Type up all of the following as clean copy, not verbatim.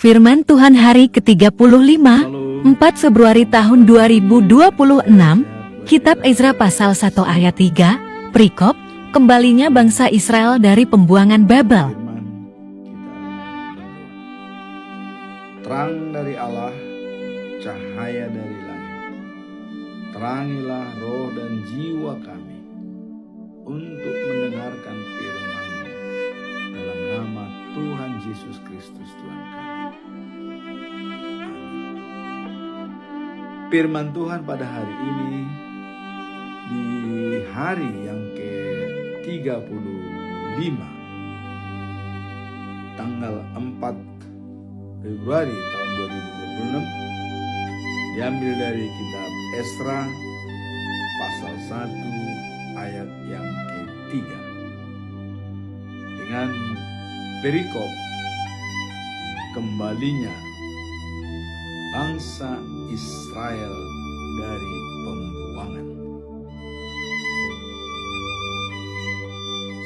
Firman Tuhan hari ke-35, 4 Februari tahun 2026, Kitab Ezra pasal 1 ayat 3, perikop, kembalinya bangsa Israel dari pembuangan Babel. Terang dari Allah, cahaya dari langit. Terangilah roh dan jiwa kami untuk mendengarkan firman-Mu dalam nama Tuhan Yesus Kristus Tuhan kami. Firman Tuhan pada hari ini, di hari yang ke-35, tanggal 4 Februari tahun 2026, diambil dari kitab Ezra pasal 1 ayat yang ke-3 dengan perikop kembalinya bangsa Israel dari pembuangan.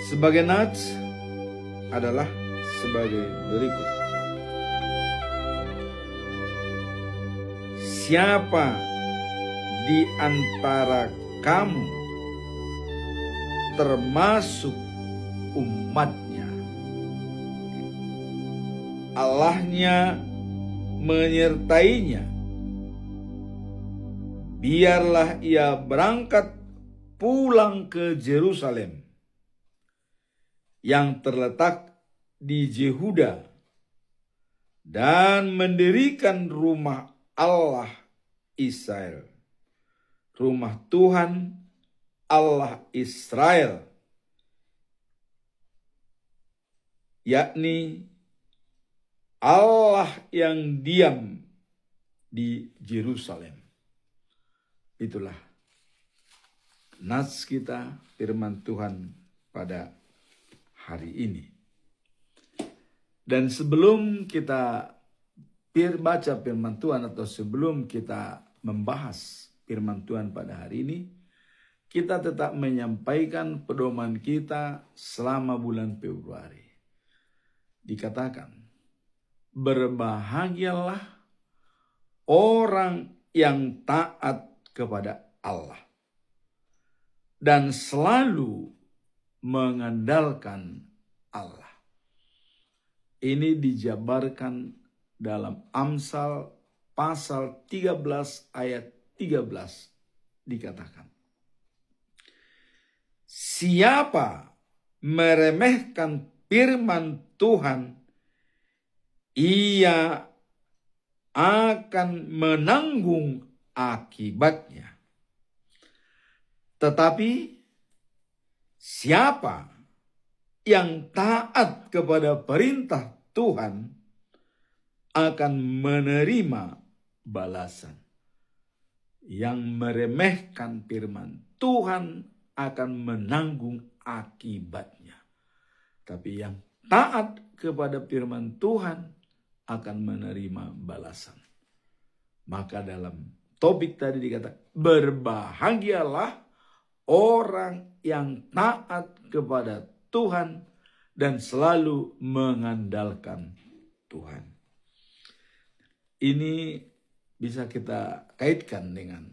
Sebagai nats adalah sebagai berikut. Siapa di antara kamu termasuk umatnya, Allahnya menyertainya, biarlah ia berangkat pulang ke Yerusalem yang terletak di Yehuda dan mendirikan rumah Allah Israel, rumah Tuhan Allah Israel, yakni Allah yang diam di Yerusalem. Itulah nats kita, firman Tuhan pada hari ini. Dan sebelum kita baca firman Tuhan atau sebelum kita membahas firman Tuhan pada hari ini, kita tetap menyampaikan pedoman kita selama bulan Februari. Dikatakan, berbahagialah orang yang taat kepada Allah dan selalu mengandalkan Allah. Ini dijabarkan dalam Amsal pasal 13 ayat 13, dikatakan, siapa meremehkan firman Tuhan, ia akan menanggung akibatnya. Tetapi siapa yang taat kepada perintah Tuhan akan menerima balasan. Yang meremehkan firman Tuhan akan menanggung akibatnya. Tapi yang taat kepada firman Tuhan akan menerima balasan. Maka dalam topik tadi dikatakan, berbahagialah orang yang taat kepada Tuhan dan selalu mengandalkan Tuhan. Ini bisa kita kaitkan dengan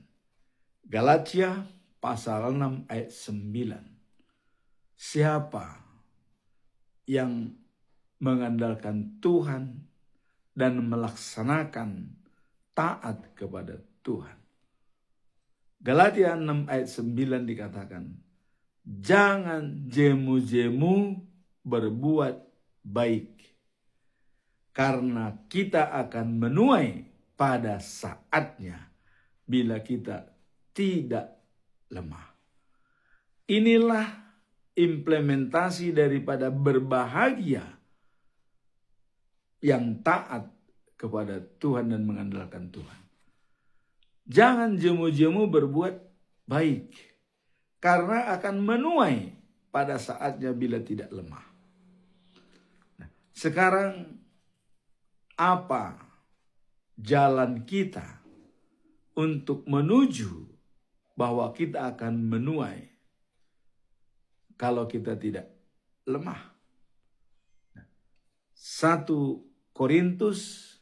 Galatia pasal 6 ayat 9. Siapa yang mengandalkan Tuhan dan melaksanakan taat kepada Tuhan. Galatia 6 ayat 9 dikatakan, jangan jemu-jemu berbuat baik, karena kita akan menuai pada saatnya bila kita tidak lemah. Inilah implementasi daripada berbahagia yang taat kepada Tuhan dan mengandalkan Tuhan. Jangan jemu-jemu berbuat baik, karena akan menuai pada saatnya bila tidak lemah. Nah, sekarang apa jalan kita untuk menuju bahwa kita akan menuai kalau kita tidak lemah? 1 Korintus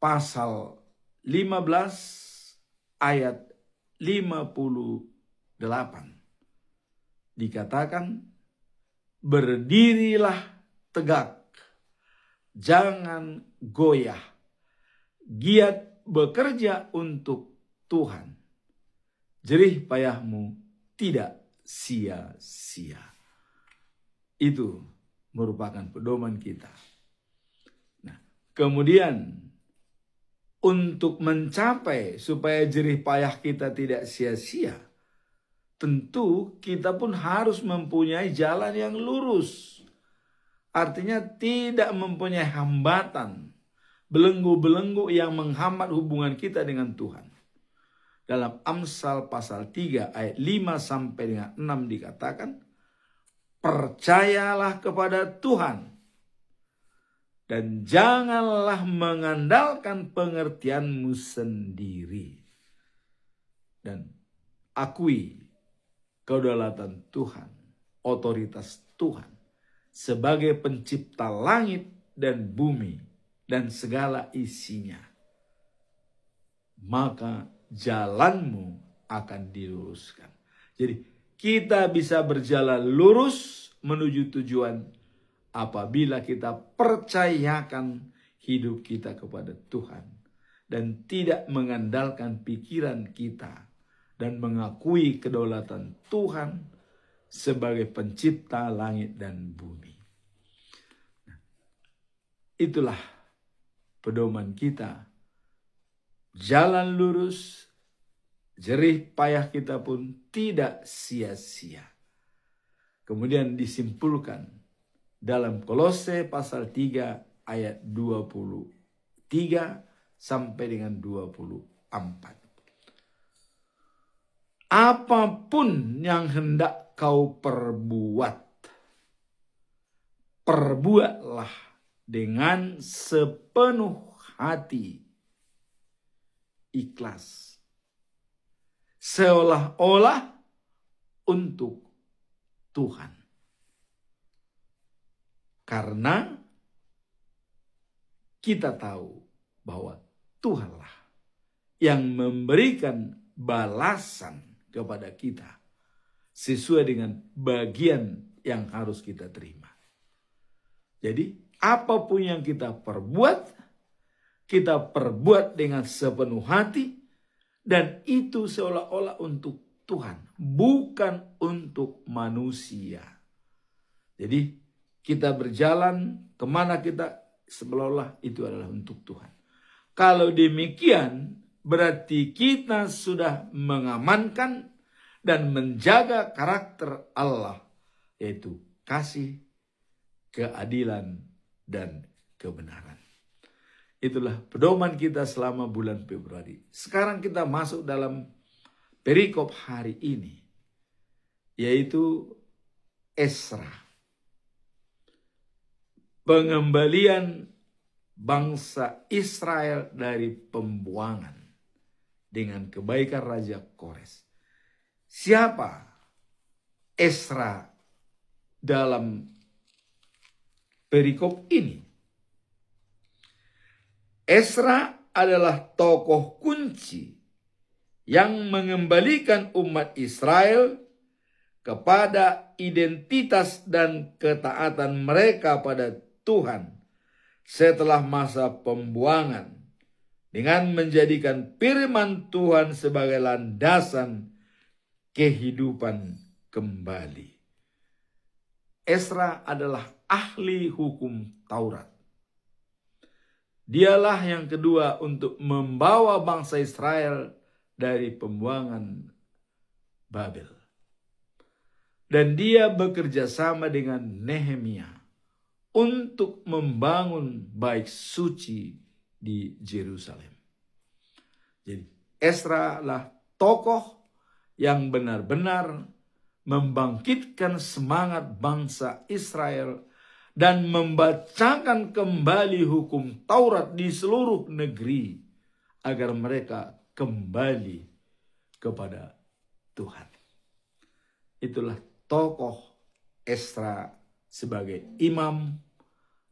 pasal 15 ayat 58 dikatakan, berdirilah tegak, jangan goyah, giat bekerja untuk Tuhan, jerih payahmu tidak sia-sia. Itu merupakan pedoman kita. Nah, kemudian untuk mencapai supaya jerih payah kita tidak sia-sia, tentu kita pun harus mempunyai jalan yang lurus. Artinya tidak mempunyai hambatan, belenggu-belenggu yang menghambat hubungan kita dengan Tuhan. Dalam Amsal pasal 3 ayat 5 sampai dengan 6 dikatakan, percayalah kepada Tuhan dan janganlah mengandalkan pengertianmu sendiri. Dan akui kedaulatan Tuhan, otoritas Tuhan sebagai pencipta langit dan bumi dan segala isinya. Maka jalanmu akan diluruskan. Jadi kita bisa berjalan lurus menuju tujuan apabila kita percayakan hidup kita kepada Tuhan dan tidak mengandalkan pikiran kita dan mengakui kedaulatan Tuhan sebagai pencipta langit dan bumi. Nah, itulah pedoman kita. Jalan lurus, jerih payah kita pun tidak sia-sia. Kemudian disimpulkan dalam Kolose pasal 3 ayat 23 sampai dengan 24. Apapun yang hendak kau perbuat, perbuatlah dengan sepenuh hati, ikhlas, seolah-olah untuk Tuhan. Karena kita tahu bahwa Tuhanlah yang memberikan balasan kepada kita sesuai dengan bagian yang harus kita terima. Jadi apapun yang kita perbuat dengan sepenuh hati, dan itu seolah-olah untuk Tuhan, bukan untuk manusia. Jadi kita berjalan kemana kita, seolah-olah itu adalah untuk Tuhan. Kalau demikian, berarti kita sudah mengamankan dan menjaga karakter Allah, yaitu kasih, keadilan, dan kebenaran. Itulah pedoman kita selama bulan Februari. Sekarang kita masuk dalam perikop hari ini, yaitu Ezra. Pengembalian bangsa Israel dari pembuangan dengan kebaikan Raja Kores. Siapa Ezra dalam perikop ini? Ezra adalah tokoh kunci yang mengembalikan umat Israel kepada identitas dan ketaatan mereka pada Tuhan setelah masa pembuangan, dengan menjadikan firman Tuhan sebagai landasan kehidupan kembali. Ezra adalah ahli hukum Taurat. Dialah yang kedua untuk membawa bangsa Israel dari pembuangan Babel. Dan dia bekerja sama dengan Nehemia untuk membangun bait suci di Yerusalem. Jadi Ezra adalah tokoh yang benar-benar membangkitkan semangat bangsa Israel dan membacakan kembali hukum Taurat di seluruh negeri agar mereka kembali kepada Tuhan. Itulah tokoh Ezra sebagai imam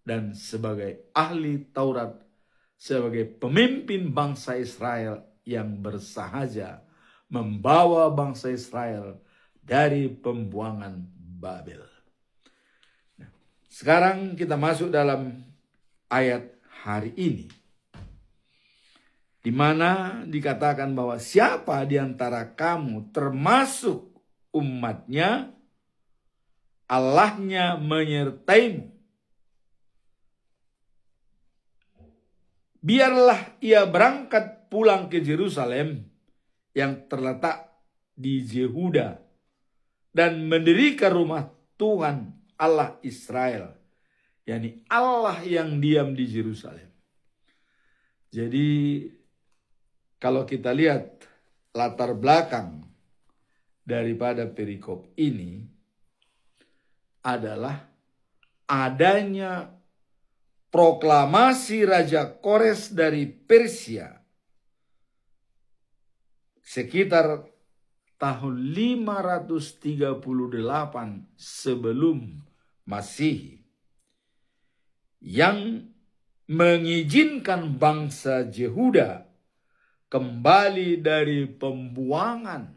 dan sebagai ahli Taurat sebagai pemimpin bangsa Israel yang bersahaja membawa bangsa Israel dari pembuangan Babel. Nah, sekarang kita masuk dalam ayat hari ini, di mana dikatakan bahwa siapa di antara kamu termasuk umatnya, Allahnya menyertaimu. Biarlah ia berangkat pulang ke Yerusalem yang terletak di Yehuda dan mendirikan rumah Tuhan Allah Israel, yakni Allah yang diam di Yerusalem. Jadi kalau kita lihat latar belakang daripada perikop ini adalah adanya proklamasi Raja Kores dari Persia sekitar tahun 538 sebelum Masehi yang mengizinkan bangsa Yehuda kembali dari pembuangan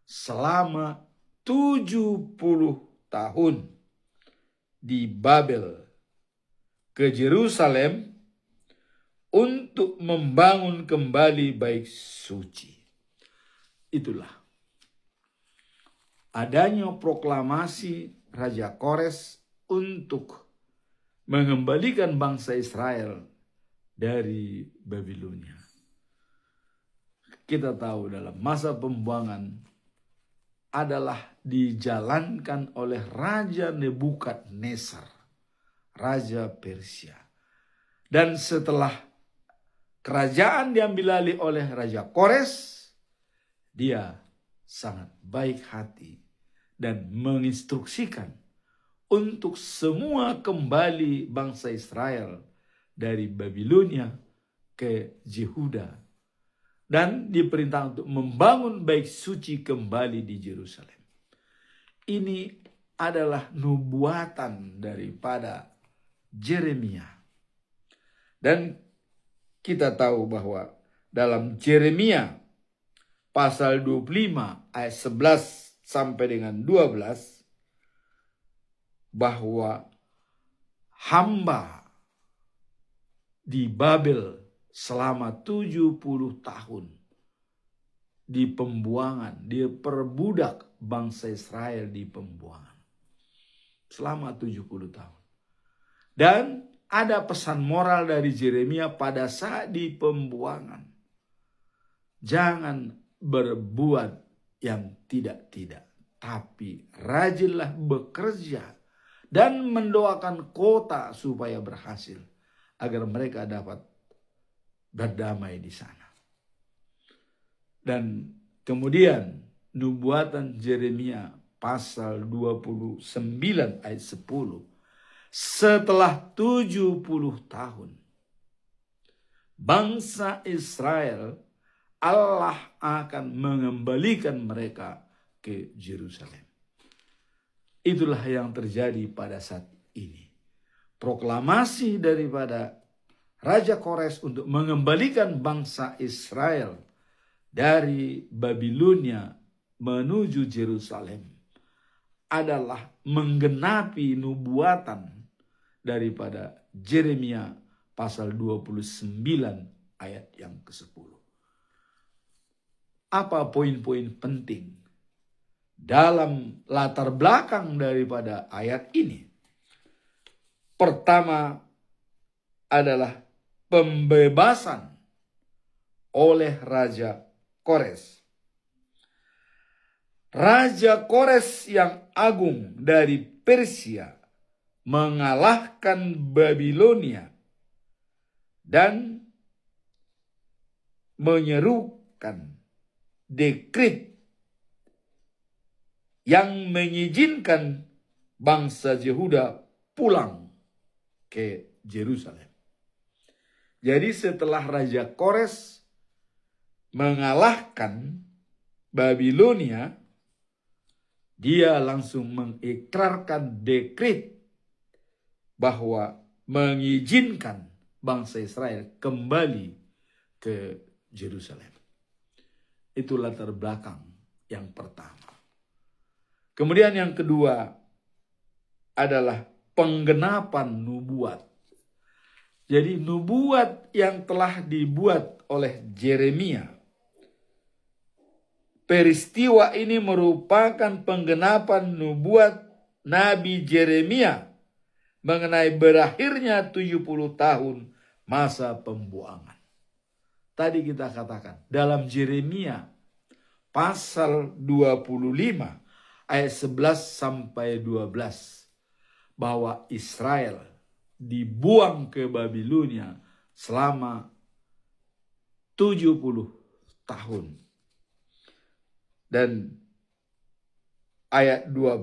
selama 70 tahun di Babel ke Yerusalem untuk membangun kembali bait suci. Itulah adanya proklamasi Raja Kores untuk mengembalikan bangsa Israel dari Babilonia. Kita tahu dalam masa pembuangan adalah dijalankan oleh Raja Nebukadnezar, Raja Persia. Dan setelah kerajaan diambil alih oleh Raja Kores, dia sangat baik hati dan menginstruksikan untuk semua kembali bangsa Israel dari Babilonia ke Yehuda, dan diperintah untuk membangun bait suci kembali di Yerusalem. Ini adalah nubuatan daripada Yeremia. Dan kita tahu bahwa dalam Yeremia pasal 25 ayat 11 sampai dengan 12 bahwa hamba di Babel selama 70 tahun di pembuangan, dia perbudak bangsa Israel di pembuangan selama 70 tahun. Dan ada pesan moral dari Yeremia pada saat di pembuangan. Jangan berbuat yang tidak-tidak, tapi rajinlah bekerja dan mendoakan kota supaya berhasil, agar mereka dapat berdamai di sana. Dan kemudian nubuatan Yeremia pasal 29 ayat 10, setelah 70 tahun bangsa Israel, Allah akan mengembalikan mereka ke Yerusalem. Itulah yang terjadi pada saat ini. Proklamasi daripada Raja Kores untuk mengembalikan bangsa Israel dari Babilonia menuju Yerusalem adalah menggenapi nubuatan daripada Yeremia pasal 29 ayat yang ke-10. Apa poin-poin penting dalam latar belakang daripada ayat ini? Pertama adalah pembebasan oleh Raja Kores. Raja Kores yang agung dari Persia mengalahkan Babilonia dan menyerukan dekret yang mengizinkan bangsa Yehuda pulang ke Yerusalem. Jadi setelah Raja Kores mengalahkan Babilonia, dia langsung mengikrarkan dekret bahwa mengizinkan bangsa Israel kembali ke Yerusalem. Itu latar belakang yang pertama. Kemudian yang kedua adalah penggenapan nubuat. Jadi nubuat yang telah dibuat oleh Yeremia, peristiwa ini merupakan penggenapan nubuat Nabi Yeremia mengenai berakhirnya 70 tahun masa pembuangan. Tadi kita katakan dalam Yeremia pasal 25 ayat 11 sampai 12 bahwa Israel dibuang ke Babilonia selama 70 tahun. Dan ayat 12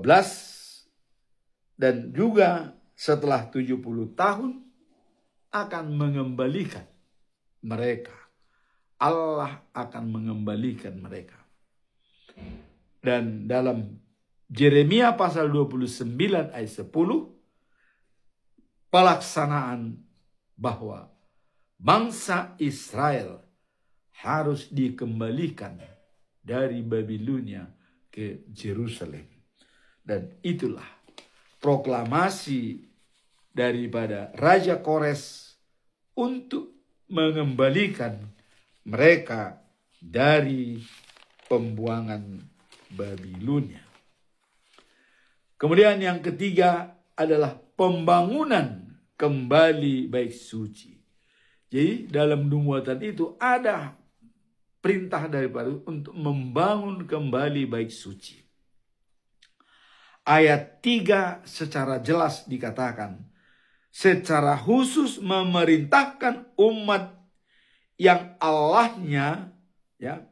dan juga setelah 70 tahun akan mengembalikan mereka. Allah akan mengembalikan mereka. Dan dalam Yeremia pasal 29 ayat 10, pelaksanaan bahwa bangsa Israel harus dikembalikan dari Babilonia ke Yerusalem. Dan itulah proklamasi daripada Raja Kores untuk mengembalikan mereka dari pembuangan Babilonia. Kemudian yang ketiga adalah pembangunan kembali bait suci. Jadi dalam nubuatan itu ada perintah daripada untuk membangun kembali bait suci. Ayat 3 secara jelas dikatakan, secara khusus memerintahkan umat yang Allahnya, ya,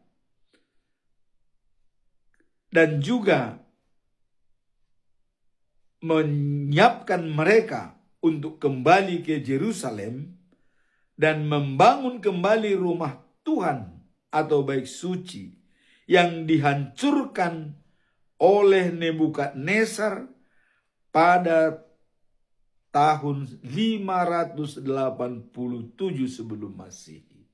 dan juga menyiapkan mereka untuk kembali ke Yerusalem dan membangun kembali rumah Tuhan atau bait suci yang dihancurkan oleh Nebukadnezar pada tahun 587 sebelum Masehi.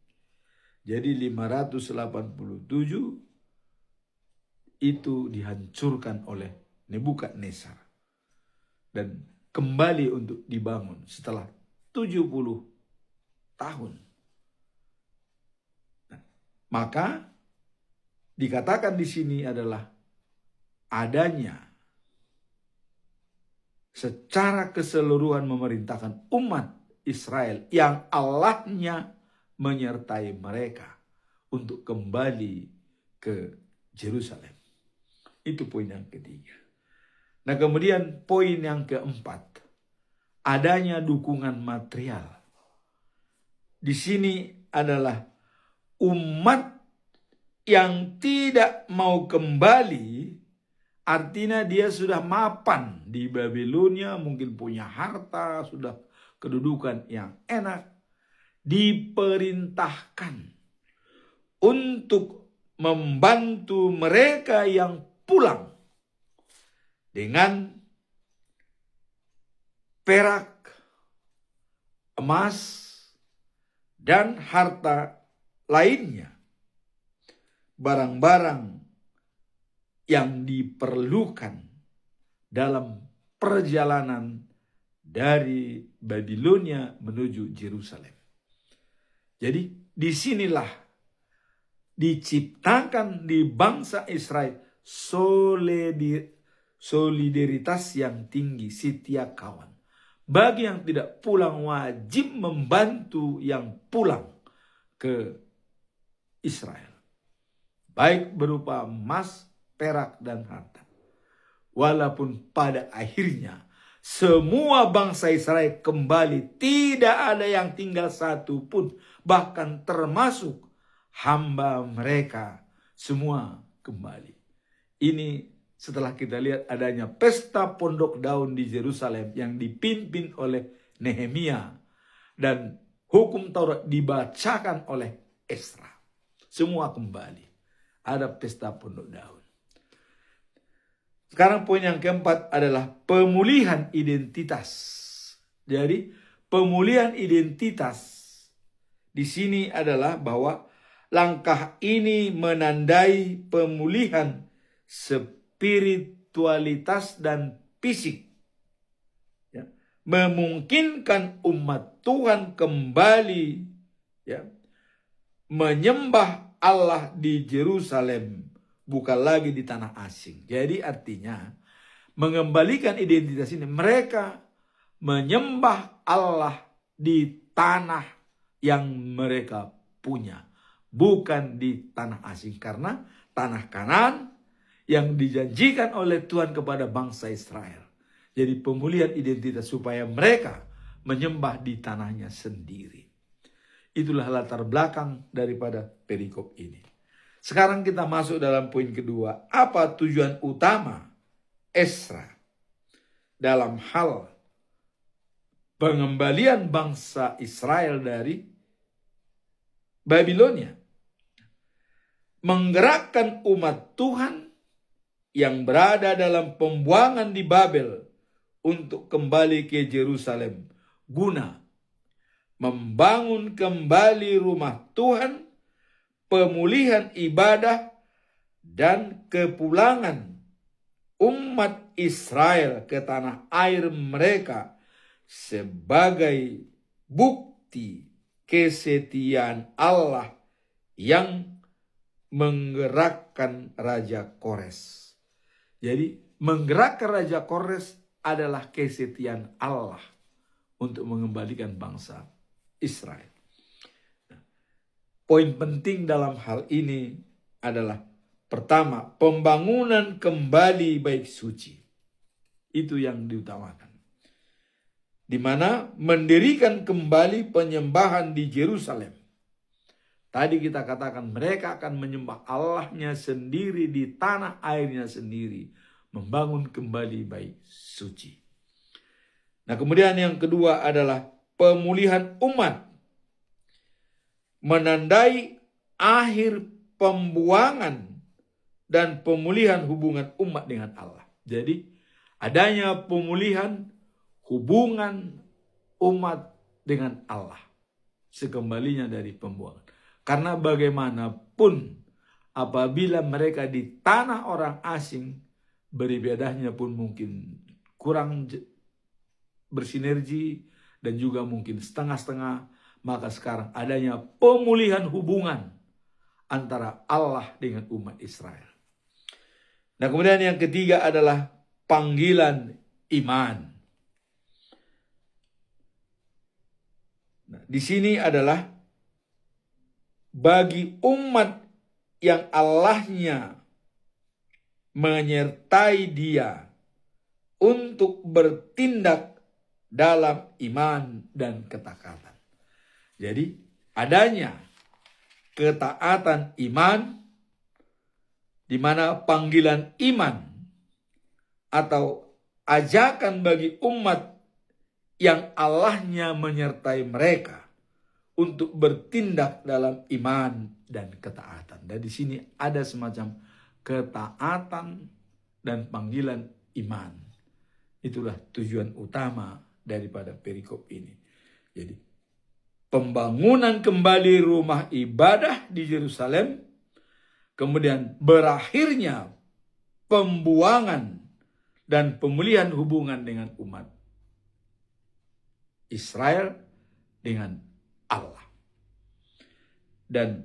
Jadi 587 itu dihancurkan oleh Nebukadnezar dan kembali untuk dibangun setelah 70 tahun. Nah, maka dikatakan di sini adalah adanya secara keseluruhan memerintahkan umat Israel yang Allahnya menyertai mereka untuk kembali ke Yerusalem. Itu poin yang ketiga. Nah, kemudian poin yang keempat, adanya dukungan material. Di sini adalah umat yang tidak mau kembali, artinya dia sudah mapan di Babilonia, mungkin punya harta, sudah kedudukan yang enak, diperintahkan untuk membantu mereka yang pulang dengan perak, emas, dan harta lainnya, barang-barang yang diperlukan dalam perjalanan dari Babilonia menuju Yerusalem. Jadi disinilah diciptakan di bangsa Israel solidaritas yang tinggi, setia kawan. Bagi yang tidak pulang wajib membantu yang pulang ke Israel. Baik berupa emas, perak, dan harta. Walaupun pada akhirnya semua bangsa Israel kembali, tidak ada yang tinggal satu pun, bahkan termasuk hamba mereka, semua kembali. Ini setelah kita lihat adanya pesta pondok daun di Yerusalem yang dipimpin oleh Nehemia dan hukum Taurat dibacakan oleh Ezra. Semua kembali. Ada pesta pondok daun. Sekarang poin yang keempat adalah pemulihan identitas. Jadi pemulihan identitas di sini adalah bahwa langkah ini menandai pemulihan spiritualitas dan fisik. Ya, memungkinkan umat Tuhan kembali menyembah Allah di Yerusalem, bukan lagi di tanah asing. Jadi artinya mengembalikan identitas ini, mereka menyembah Allah di tanah yang mereka punya, bukan di tanah asing. Karena tanah Kanaan yang dijanjikan oleh Tuhan kepada bangsa Israel. Jadi pemulihan identitas supaya mereka menyembah di tanahnya sendiri. Itulah latar belakang daripada perikop ini. Sekarang kita masuk dalam poin kedua. Apa tujuan utama Ezra dalam hal pengembalian bangsa Israel dari Babilonia? Menggerakkan umat Tuhan yang berada dalam pembuangan di Babel untuk kembali ke Yerusalem guna membangun kembali rumah Tuhan, pemulihan ibadah, dan kepulangan umat Israel ke tanah air mereka sebagai bukti kesetiaan Allah yang menggerakkan Raja Kores. Jadi menggerakkan Raja Kores adalah kesetiaan Allah untuk mengembalikan bangsa Israel. Poin penting dalam hal ini adalah pertama, pembangunan kembali bait suci. Itu yang diutamakan. Di mana mendirikan kembali penyembahan di Yerusalem. Tadi kita katakan mereka akan menyembah Allahnya sendiri di tanah airnya sendiri. Membangun kembali bait suci. Nah, kemudian yang kedua adalah pemulihan umat. Menandai akhir pembuangan dan pemulihan hubungan umat dengan Allah. Jadi adanya pemulihan hubungan umat dengan Allah sekembalinya dari pembuangan. Karena bagaimanapun apabila mereka di tanah orang asing, beribadahnya pun mungkin kurang bersinergi dan juga mungkin setengah-setengah. Maka sekarang adanya pemulihan hubungan antara Allah dengan umat Israel. Nah, kemudian yang ketiga adalah panggilan iman. Nah, di sini adalah bagi umat yang Allahnya menyertai dia untuk bertindak dalam iman dan ketaatan. Jadi adanya ketaatan iman, di mana panggilan iman atau ajakan bagi umat yang Allahnya menyertai mereka untuk bertindak dalam iman dan ketaatan. Dan di sini ada semacam ketaatan dan panggilan iman. Itulah tujuan utama daripada perikop ini. Jadi pembangunan kembali rumah ibadah di Yerusalem, kemudian berakhirnya pembuangan dan pemulihan hubungan dengan umat Israel dengan Allah. Dan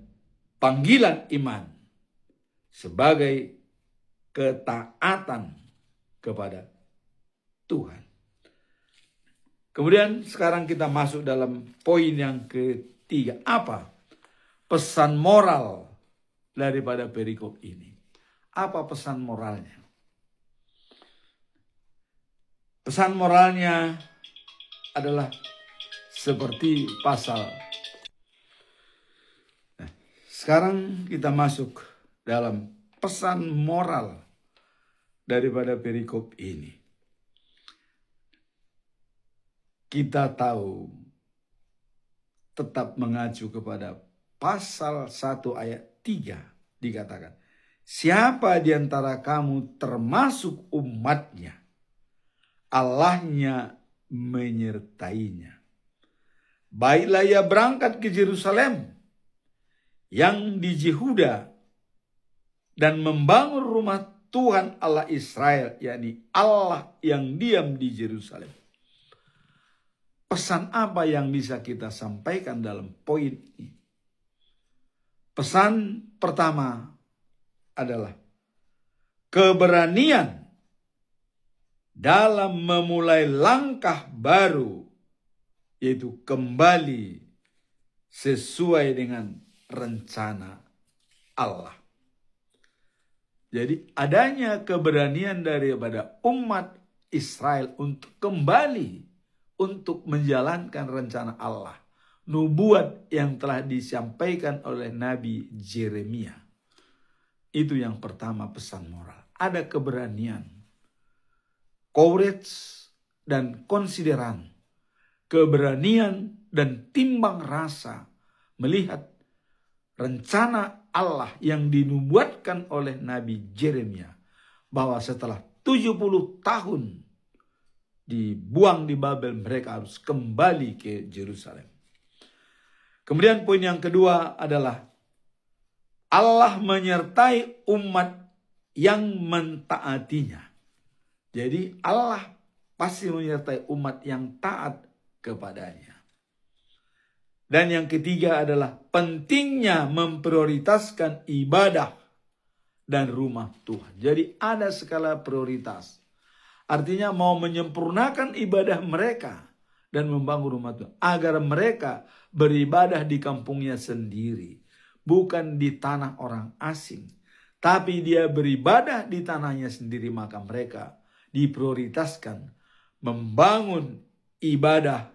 panggilan iman sebagai ketaatan kepada Tuhan. Kemudian sekarang kita masuk dalam poin yang ketiga. Apa pesan moral daripada perikop ini? Apa pesan moralnya? Pesan moralnya adalah seperti pasal. Nah, sekarang kita masuk dalam pesan moral daripada perikop ini. Kita tahu tetap mengacu kepada pasal 1 ayat 3 dikatakan, siapa di antara kamu termasuk umatnya, Allahnya menyertainya baiklah ia berangkat ke Yerusalem yang di Yehuda dan membangun rumah Tuhan Allah Israel, yakni Allah yang diam di Yerusalem. Pesan apa yang bisa kita sampaikan dalam poin ini? Pesan pertama adalah keberanian dalam memulai langkah baru, yaitu kembali sesuai dengan rencana Allah. Jadi adanya keberanian daripada umat Israel untuk kembali untuk menjalankan rencana Allah, nubuat yang telah disampaikan oleh Nabi Yeremia. Itu yang pertama, pesan moral. Ada keberanian, courage dan konsideran, keberanian dan timbang rasa melihat rencana Allah yang dinubuatkan oleh Nabi Yeremia, bahwa setelah 70 tahun dibuang di Babel, mereka harus kembali ke Yerusalem. Kemudian poin yang kedua adalah Allah menyertai umat yang mentaatinya. Jadi Allah pasti menyertai umat yang taat kepadanya. Dan yang ketiga adalah pentingnya memprioritaskan ibadah dan rumah Tuhan. Jadi ada skala prioritas. Artinya mau menyempurnakan ibadah mereka dan membangun rumah Tuhan, agar mereka beribadah di kampungnya sendiri, bukan di tanah orang asing. Tapi dia beribadah di tanahnya sendiri, maka mereka diprioritaskan membangun ibadah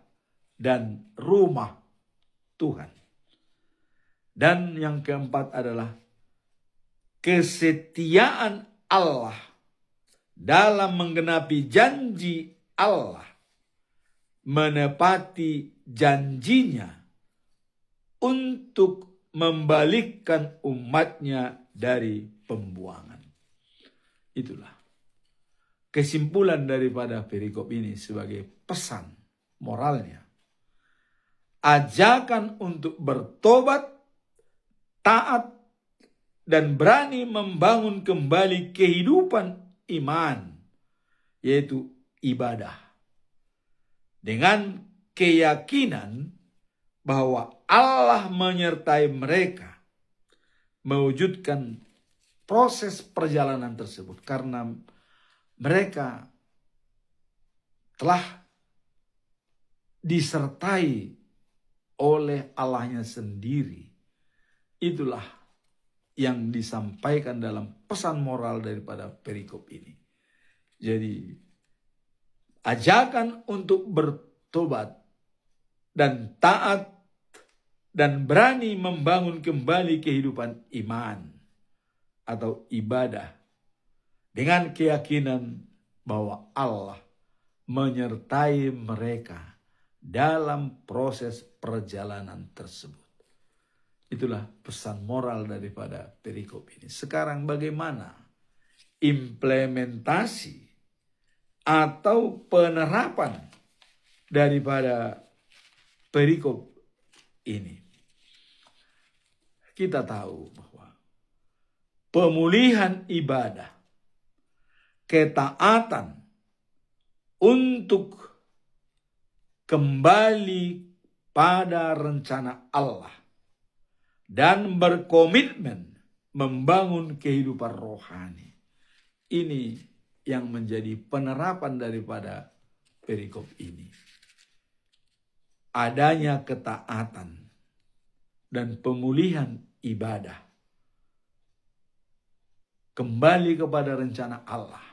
dan rumah Tuhan. Dan yang keempat adalah kesetiaan Allah dalam menggenapi janji Allah, menepati janjinya untuk membalikkan umatnya dari pembuangan. Itulah kesimpulan daripada perikop ini sebagai pesan moralnya. Ajakan untuk bertobat, taat, dan berani membangun kembali kehidupan iman, yaitu ibadah, dengan keyakinan bahwa Allah menyertai mereka mewujudkan proses perjalanan tersebut, karena mereka telah disertai oleh Allahnya sendiri. Itulah yang disampaikan dalam pesan moral daripada perikop ini. Jadi ajakan untuk bertobat dan taat dan berani membangun kembali kehidupan iman atau ibadah dengan keyakinan bahwa Allah menyertai mereka dalam proses perjalanan tersebut. Itulah pesan moral daripada perikop ini. Sekarang bagaimana implementasi atau penerapan daripada perikop ini? Kita tahu bahwa pemulihan ibadah, ketaatan untuk kembali pada rencana Allah dan berkomitmen membangun kehidupan rohani. Ini yang menjadi penerapan daripada perikop ini. Adanya ketaatan dan pemulihan ibadah, kembali kepada rencana Allah,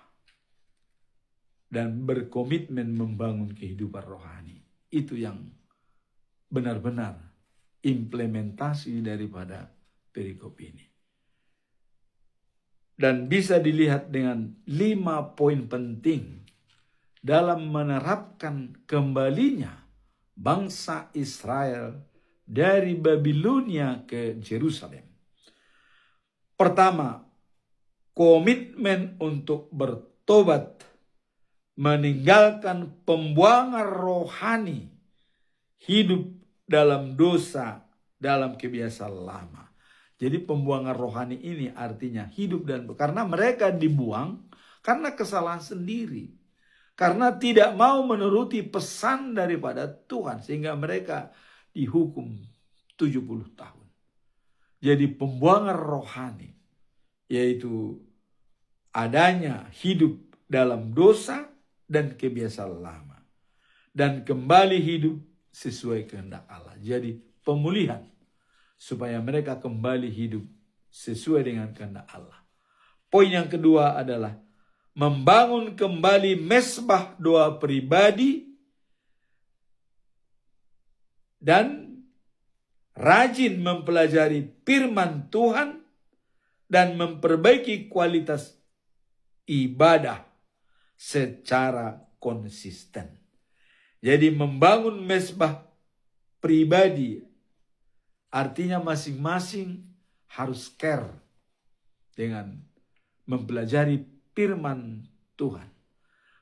dan berkomitmen membangun kehidupan rohani. Itu yang benar-benar implementasi daripada perikop ini. Dan bisa dilihat dengan 5 poin penting dalam menerapkan kembalinya bangsa Israel dari Babilonia ke Yerusalem. Pertama, komitmen untuk bertobat, meninggalkan pembuangan rohani, hidup dalam dosa, dalam kebiasaan lama. Jadi pembuangan rohani ini artinya hidup dan karena mereka dibuang karena kesalahan sendiri. Karena tidak mau menuruti pesan daripada Tuhan sehingga mereka dihukum 70 tahun. Jadi pembuangan rohani yaitu adanya hidup dalam dosa dan kebiasaan lama. Dan kembali hidup sesuai kehendak Allah. Jadi pemulihan supaya mereka kembali hidup sesuai dengan kehendak Allah. Poin yang kedua adalah membangun kembali mezbah doa pribadi dan rajin mempelajari firman Tuhan dan memperbaiki kualitas ibadah secara konsisten. Jadi membangun mezbah pribadi artinya masing-masing harus care dengan mempelajari firman Tuhan.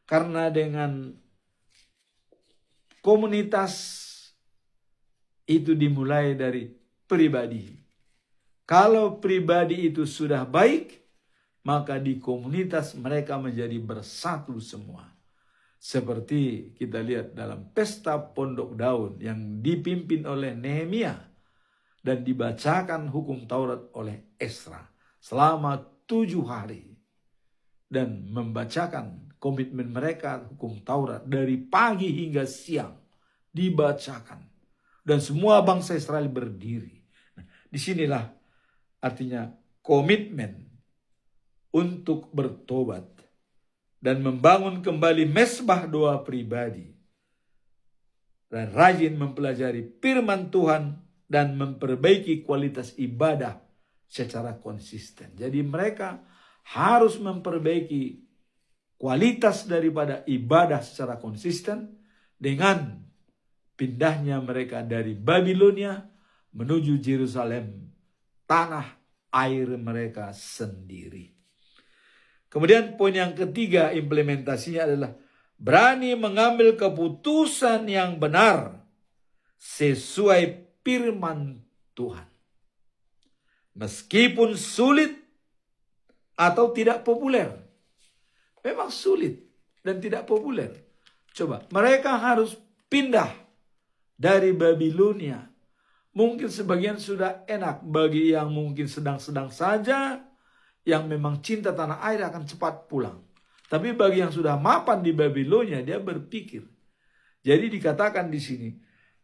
Karena dengan komunitas itu dimulai dari pribadi. Kalau pribadi itu sudah baik, maka di komunitas mereka menjadi bersatu semua. Seperti kita lihat dalam pesta Pondok Daun yang dipimpin oleh Nehemia dan dibacakan hukum Taurat oleh Ezra selama 7 hari. Dan membacakan komitmen mereka hukum Taurat dari pagi hingga siang. Dibacakan. Dan semua bangsa Israel berdiri. Nah, disinilah artinya komitmen untuk bertobat dan membangun kembali mezbah doa pribadi dan rajin mempelajari firman Tuhan dan memperbaiki kualitas ibadah secara konsisten. Jadi mereka harus memperbaiki kualitas daripada ibadah secara konsisten dengan pindahnya mereka dari Babilonia menuju Yerusalem, tanah air mereka sendiri. Kemudian poin yang ketiga implementasinya adalah berani mengambil keputusan yang benar sesuai firman Tuhan. Meskipun sulit atau tidak populer. Memang sulit dan tidak populer. Coba, mereka harus pindah dari Babilonia. Mungkin sebagian sudah enak, bagi yang mungkin sedang-sedang saja, yang memang cinta tanah air akan cepat pulang. Tapi bagi yang sudah mapan di Babilonia, dia berpikir. Jadi dikatakan di sini,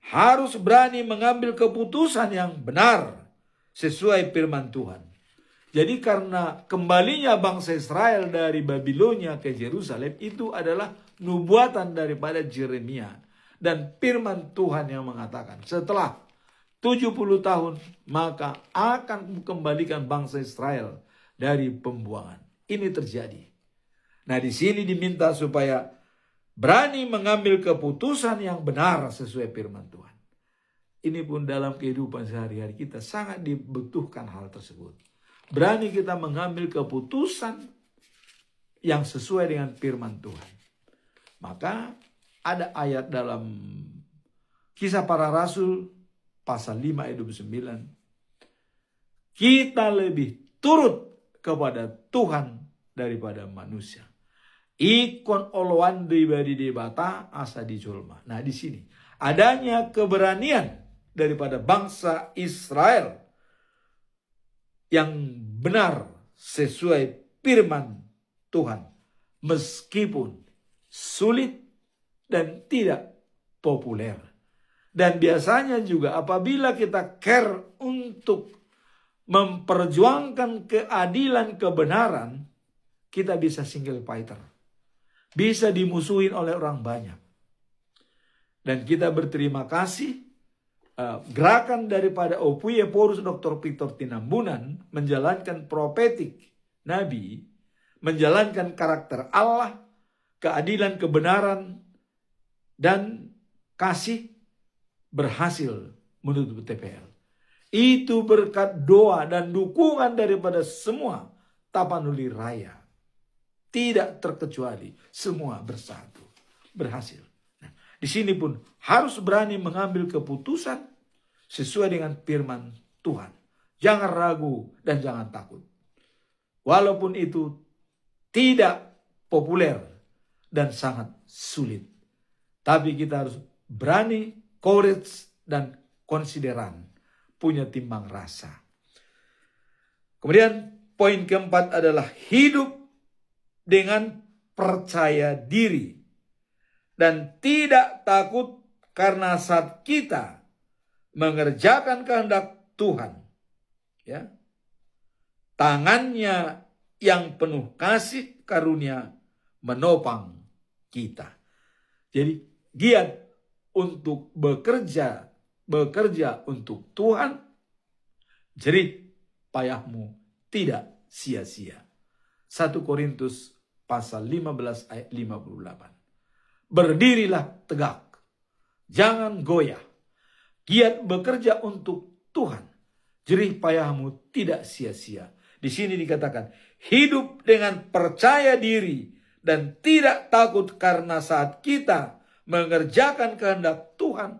harus berani mengambil keputusan yang benar sesuai firman Tuhan. Jadi karena kembalinya bangsa Israel dari Babilonia ke Yerusalem itu adalah nubuatan daripada Yeremia. Dan firman Tuhan yang mengatakan setelah 70 tahun maka akan kembalikan bangsa Israel dari pembuangan. Ini terjadi. Nah, di sini diminta supaya berani mengambil keputusan yang benar sesuai firman Tuhan. Ini pun dalam kehidupan sehari-hari kita sangat dibutuhkan hal tersebut. Berani kita mengambil keputusan yang sesuai dengan firman Tuhan. Maka ada ayat dalam Kisah Para Rasul pasal 5 ayat 29. Kita lebih turut kepada Tuhan daripada manusia. Ikon oloan dibadi debata asa dijolma. Nah, di sini adanya keberanian daripada bangsa Israel yang benar sesuai firman Tuhan. Meskipun sulit dan tidak populer. Dan biasanya juga apabila kita care untuk memperjuangkan keadilan kebenaran, kita bisa single fighter. Bisa dimusuhin oleh orang banyak. Dan kita berterima kasih gerakan daripada Opuye Porus Dr. Victor Tinambunan menjalankan profetik Nabi, menjalankan karakter Allah, keadilan kebenaran, dan kasih berhasil menutup TPL. Itu berkat doa dan dukungan daripada semua Tapanuli Raya. Tidak terkecuali, semua bersatu, berhasil. Nah, Di sini pun harus berani mengambil keputusan sesuai dengan firman Tuhan. Jangan ragu dan jangan takut. Walaupun itu tidak populer dan sangat sulit. Tapi kita harus berani, courage, dan konsideran. Punya timbang rasa. Kemudian poin keempat adalah hidup dengan percaya diri. Dan tidak takut karena saat kita mengerjakan kehendak Tuhan. Ya, tangannya yang penuh kasih karunia menopang kita. Jadi giat untuk bekerja untuk Tuhan, jerih payahmu tidak sia-sia. 1 Korintus pasal 15 ayat 58. Berdirilah tegak, jangan goyah, giat bekerja untuk Tuhan, jerih payahmu tidak sia-sia. Di sini dikatakan, hidup dengan percaya diri dan tidak takut karena saat kita mengerjakan kehendak Tuhan,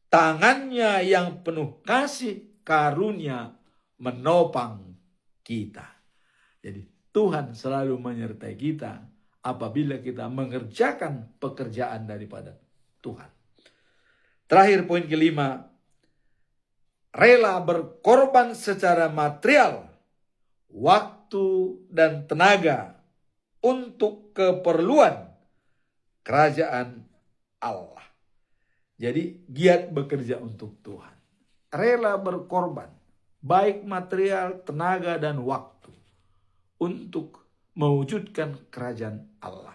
tangannya yang penuh kasih karunia menopang kita. Jadi Tuhan selalu menyertai kita apabila kita mengerjakan pekerjaan daripada Tuhan. Terakhir poin kelima, rela berkorban secara material, waktu dan tenaga untuk keperluan kerajaan Allah. Jadi giat bekerja untuk Tuhan. Rela berkorban, baik material, tenaga, dan waktu untuk mewujudkan kerajaan Allah.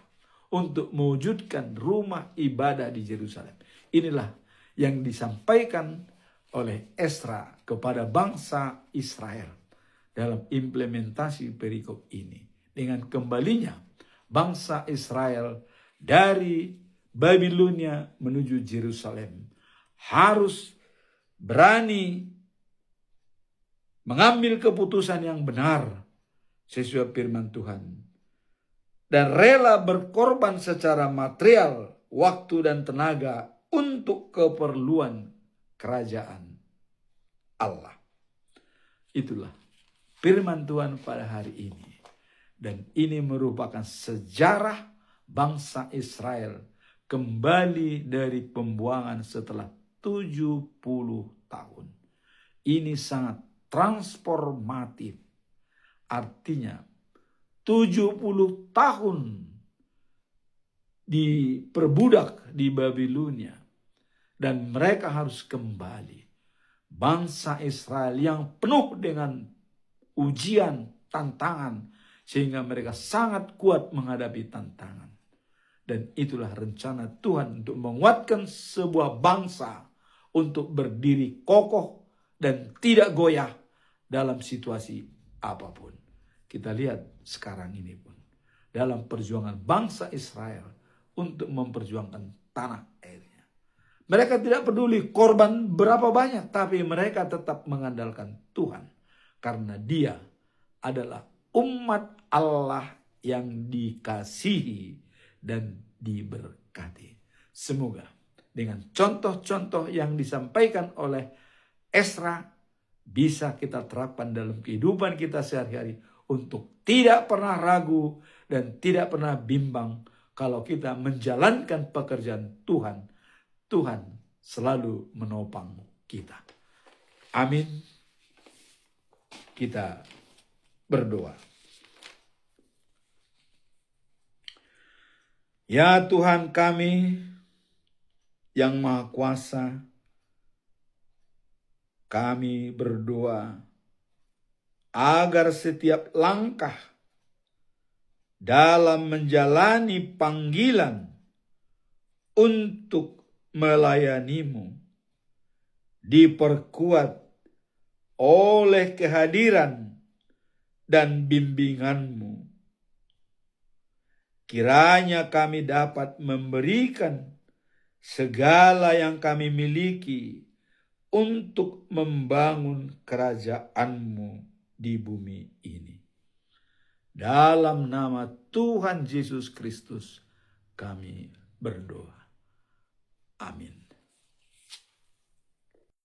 Untuk mewujudkan rumah ibadah di Yerusalem. Inilah yang disampaikan oleh Ezra kepada bangsa Israel dalam implementasi perikop ini. Dengan kembalinya bangsa Israel dari Babilonia menuju Yerusalem, harus berani mengambil keputusan yang benar sesuai firman Tuhan, dan rela berkorban secara material, waktu dan tenaga untuk keperluan kerajaan Allah. Itulah firman Tuhan pada hari ini. Dan ini merupakan sejarah bangsa Israel kembali dari pembuangan setelah 70 tahun. Ini sangat transformatif. Artinya 70 tahun diperbudak di Babilonia. Dan mereka harus kembali. Bangsa Israel yang penuh dengan ujian, tantangan. Sehingga mereka sangat kuat menghadapi tantangan. Dan itulah rencana Tuhan untuk menguatkan sebuah bangsa. Untuk berdiri kokoh dan tidak goyah dalam situasi apapun. Kita lihat sekarang ini pun. Dalam perjuangan bangsa Israel untuk memperjuangkan tanah airnya. Mereka tidak peduli korban berapa banyak. Tapi mereka tetap mengandalkan Tuhan. Karena dia adalah umat Allah yang dikasihi dan diberkati. Semoga dengan contoh-contoh yang disampaikan oleh Ezra bisa kita terapkan dalam kehidupan kita sehari-hari untuk tidak pernah ragu dan tidak pernah bimbang kalau kita menjalankan pekerjaan Tuhan. Tuhan selalu menopang kita. Amin. Kita berdoa. Ya Tuhan kami yang Maha Kuasa, kami berdoa agar setiap langkah dalam menjalani panggilan untuk melayani-Mu diperkuat oleh kehadiran dan bimbingan-Mu. Kiranya kami dapat memberikan segala yang kami miliki untuk membangun kerajaan-Mu di bumi ini. Dalam nama Tuhan Yesus Kristus kami berdoa. Amin.